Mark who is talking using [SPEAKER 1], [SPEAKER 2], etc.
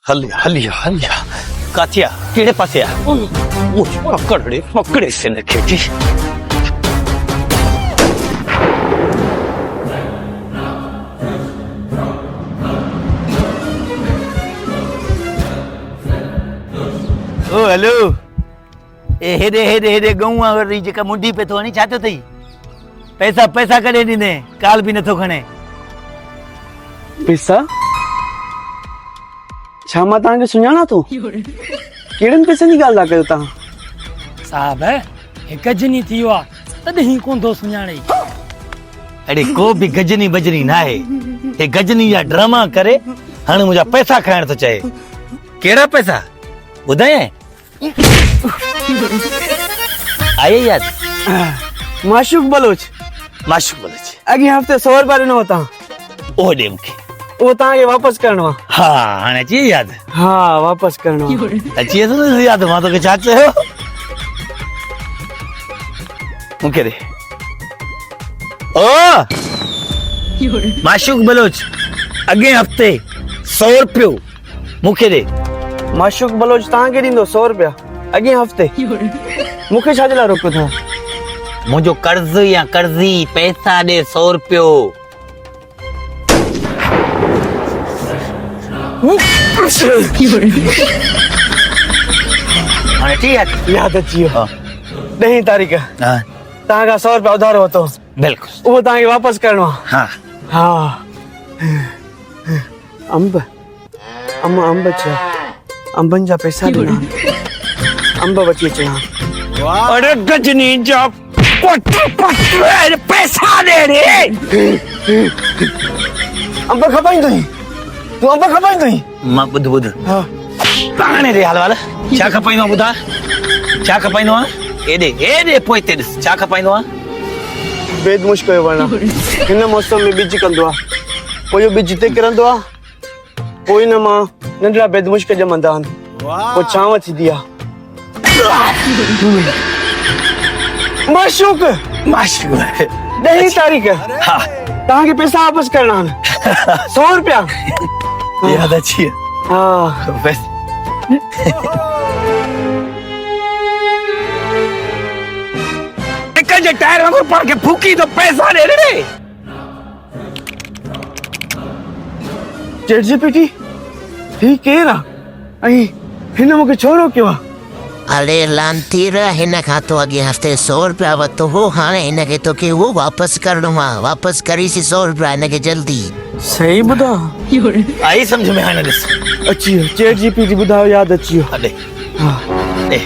[SPEAKER 1] हलिया काथिया केड़े पासे आ मुझ पकड़े से न खेती
[SPEAKER 2] ओ हेलो ए हेरे गऊं वारी जेका मुंडी पे तो नहीं चाहतो थई पैसा करे ॾिने काल भी नथो खणे
[SPEAKER 3] पैसा छा मां तव्हांखे सुञाणा थो कहिड़नि पैसनि जी ॻाल्हि था कयो तव्हां
[SPEAKER 4] साहब हिकु जनी थी वियो आहे तॾहिं कोन थो सुञाणे
[SPEAKER 2] अरे को भी गजनी बजनी ना है हे गजनी या ड्रामा करे हाणे मुंहिंजा पैसा खाइण थो चए केड़ा पैसा ॿुधाए आए याद
[SPEAKER 3] माशूक बलोच अॻे हफ़्ते 100 रुपया ॾिनो तव्हां
[SPEAKER 2] ओ दे मूंखे
[SPEAKER 3] उहो तव्हांखे वापसि करिणो आहे
[SPEAKER 2] हा हाणे अची याद
[SPEAKER 3] हा वापसि करिणो आहे
[SPEAKER 2] अची तो याद मां तोखे छा चयो मूंखे ॾे ओ माशूक बलोच अॻे हफ़्ते 100 रुपयो मूंखे ॾे
[SPEAKER 3] माशूक बलोच तव्हांखे ॾींदो 100 रुपया अॻे हफ़्ते मूंखे छाजे लाइ रोकियो अथव
[SPEAKER 2] मुंहिंजो कर्ज़ या कर्ज़ी पैसा ॾे 100 रुपयो हाणे ठीक
[SPEAKER 3] यादि अची वियो 10 तारीख़
[SPEAKER 2] हाँ
[SPEAKER 3] तव्हांखां 100 रुपया उधारो वरितो
[SPEAKER 2] बिल्कुल
[SPEAKER 3] उहो तव्हांखे वापसि करिणो आहे
[SPEAKER 2] हाँ
[SPEAKER 3] हा अंब छा अंबनि जा पैसा ॾिना अंब वठी अचणा
[SPEAKER 2] अरे गजनी जा पैसा दे रे
[SPEAKER 3] अंब खपाईंदुई तूं अंब खपाईंदुई
[SPEAKER 2] मां ॿुध
[SPEAKER 3] हा
[SPEAKER 2] पाणे रे हाल वाला छा खपाईंदो आहे ॿुधा छा खपाईंदो आहे एॾे पोइ हिते ॾिस छा खपाईंदो आहे
[SPEAKER 3] बेदमुश कयो वण हिन मौसम में बिज कंदो आहे पोइ इहो बिज हिते किरंदो आहे पोइ हिन मां नंढड़ा बेदमुश्क ॼमंदा आहिनि पोइ छांव थींदी आहे माशूक 10 तारीख़
[SPEAKER 2] हा
[SPEAKER 3] तव्हांखे पैसा वापसि करिणा आहिनि 100 रुपया
[SPEAKER 2] याद अची
[SPEAKER 3] हा
[SPEAKER 2] बस एक जे टायर वांगुरु पाण खे फूकी तो पैसा ॾे रे
[SPEAKER 3] चेट जीपीटी ही केरु आहे ऐं हिन मूंखे छो रोकियो आहे
[SPEAKER 5] अरे लांतीर हिन खां तो अॻे हफ़्ते 100 रुपया वरितो हो हाणे हिनखे तोखे उहो वापसि करिणो आहे वापसि करीसि 100 रुपया हिनखे जल्दी
[SPEAKER 3] सही ॿुधा
[SPEAKER 2] आई सम्झ में हाणे ॾिस
[SPEAKER 3] अची वियो चेट जीपीटी ॿुधायो यादि अची वियो
[SPEAKER 2] हले
[SPEAKER 3] हा
[SPEAKER 2] ॾे